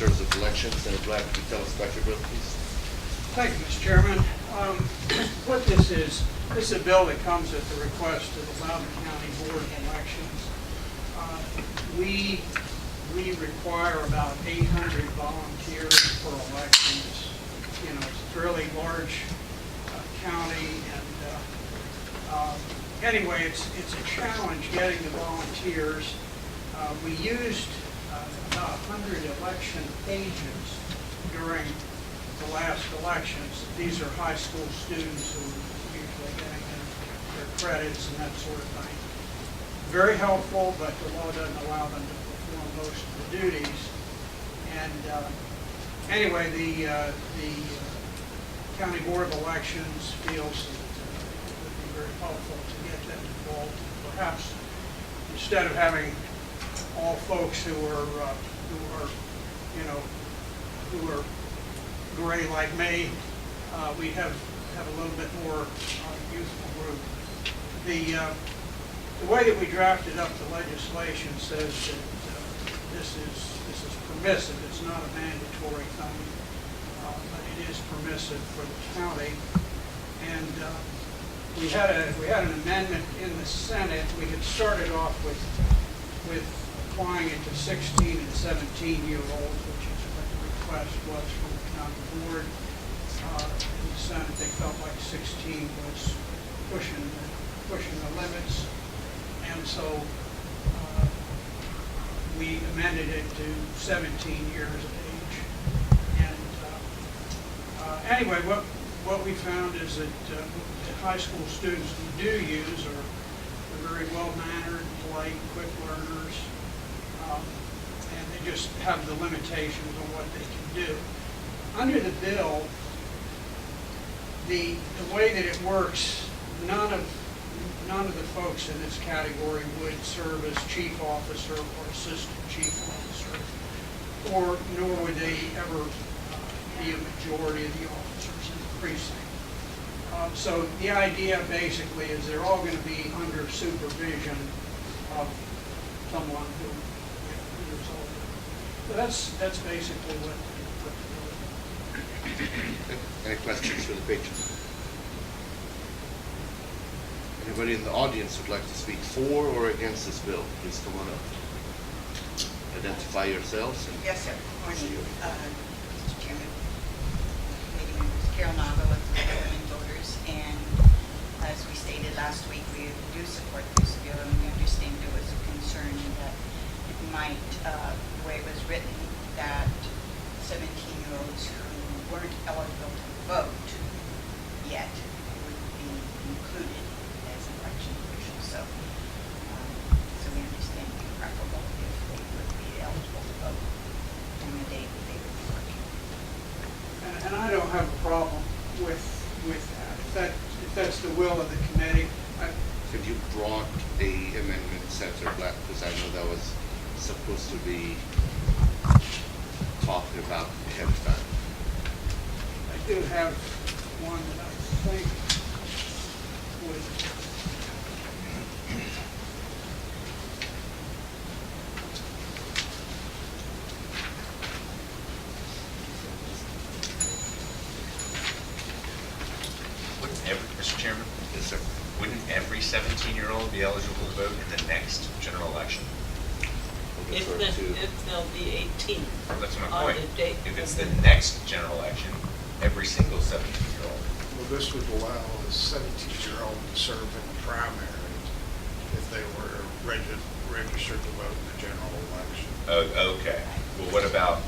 officers of elections. Senator Black, could you tell us about your bill, please? Thank you, Mr. Chairman. What this is a bill that comes at the request of the Loudoun County Board of Elections. We require about 800 volunteers for elections. You know, it's a fairly large county, and anyway, it's a challenge getting the volunteers. We used about 100 election pages during the last elections. These are high school students who are usually getting their credits and that sort of thing. Very helpful, but the law doesn't allow them to perform most of the duties. And anyway, the County Board of Elections feels that it would be very helpful to get them involved. Perhaps instead of having all folks who are gray like me, we have a little bit more youthful group. The way that we drafted up the legislation says that this is permissive. It's not a mandatory thing, but it is permissive for the county. And we had an amendment in the Senate. We had started off with applying it to 16 and 17-year-olds, which is what the request was from the county board. In the Senate, they felt like 16 was pushing the limits, and so we amended it to 17 years of age. And anyway, what we found is that the high school students we do use are very well-mannered, polite, quick learners, and they just have the limitations on what they can do. Under the bill, the way that it works, none of the folks in this category would serve as chief officer or assistant chief officer, nor would they ever be a majority of the officers in the precinct. So the idea basically is they're all going to be under supervision of someone who is older. So that's basically what the bill is. Any questions for the patron? Anybody in the audience would like to speak for or against this bill? Please come on up. Identify yourselves. And Yes, sir. Good morning, Mr. Chairman. Lady members, Carol Nago of the Women Voters, and as we stated last week, we do support this bill, and we understand there was a concern that it might, the way it was written, that 17-year-olds who weren't eligible to vote yet would be included as election officials. So we understand it would be preferable if they would be eligible to vote on the day that they would be working. And I don't have a problem with that. If that's the will of the committee. could you brought the amendment, Senator Black, because I know that was supposed to be talked about ahead of time. I do have one that I think would. Mr. Chairman, Yes, sir. wouldn't every 17-year-old be eligible to vote in the next general election? We'll If defer to- they'll be 18. That's my On point. the date If it's of the the- next general election, every single 17-year-old. Well, this would allow a 17-year-old to serve in the primary if they were registered to vote in the general election. Oh, okay. Well, what about,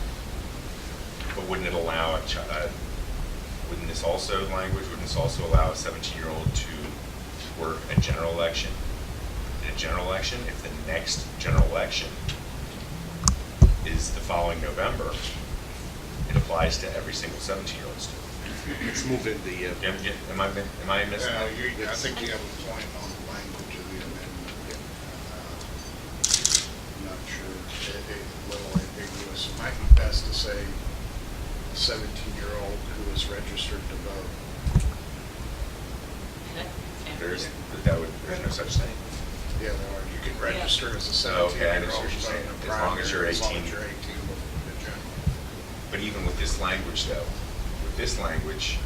but wouldn't it allow wouldn't this also allow a 17-year-old to work a general election? In a general election, if the next general election is the following November, it applies to every single 17-year-old student. Let's move in the, Am I missing that? I think you have a point on the language of the amendment. I'm not sure. It's a little ambiguous. It might be best to say a 17-year-old who is registered to vote. There's no such thing. Yeah, there are. You can register as a Oh, okay, I 17-year-old understand what you're saying. in the As long as you're primary, as long 18. as you're 18 before the general. But even with this language though, with this language,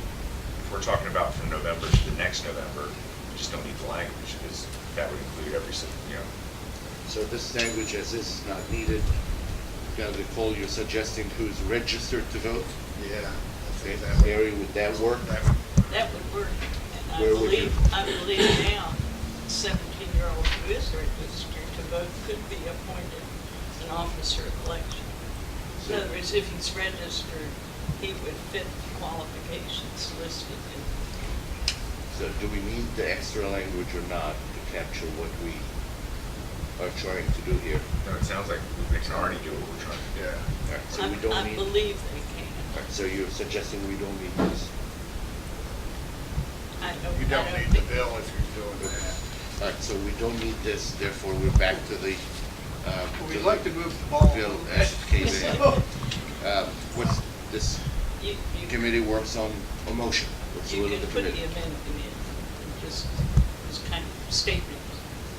if we're talking about from November to the next November, we just don't need the language, because that would include every, you know. So this language as is not needed. Nicole, you're suggesting who's registered to vote? Yeah. I think that Mary, would that work? That would work. And Where would you- I believe now, a 17-year-old who is registered to vote could be appointed an officer of election. In other words, if he's registered, he would fit the qualifications listed in. So do we need the extra language or not to capture what we are trying to do here? No, it sounds like we can already do what we're trying to do. Yeah. All right, so we don't I need. believe they can. All right, so you're suggesting we don't need this? You don't need the bill if you're doing that. All right, so we don't need this, therefore we're back to the, We'd like to move the ball. Bill as came in. What's this You committee works on a motion? What's the will can of the put the committee? amendment in and just, this kind of statement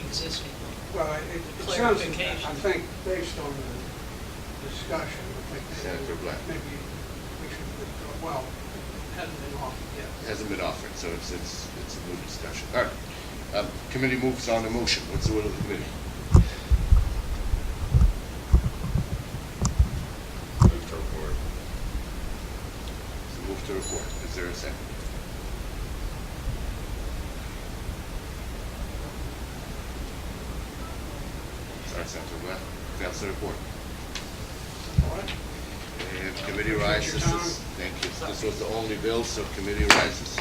existing. Well, it sounds, Clarification. I think, based on the discussion, I think Senator Black. maybe we should withdraw, well, it hasn't been offered yet. Hasn't been offered, so it's a new discussion. All right, committee moves on a motion. What's the will of the committee? Move to report. So move to report. Is there a second? Sorry, Senator Black. That's the report. All right? And committee Appreciate your rises. time. Thank you. This was the only bill, so committee rises.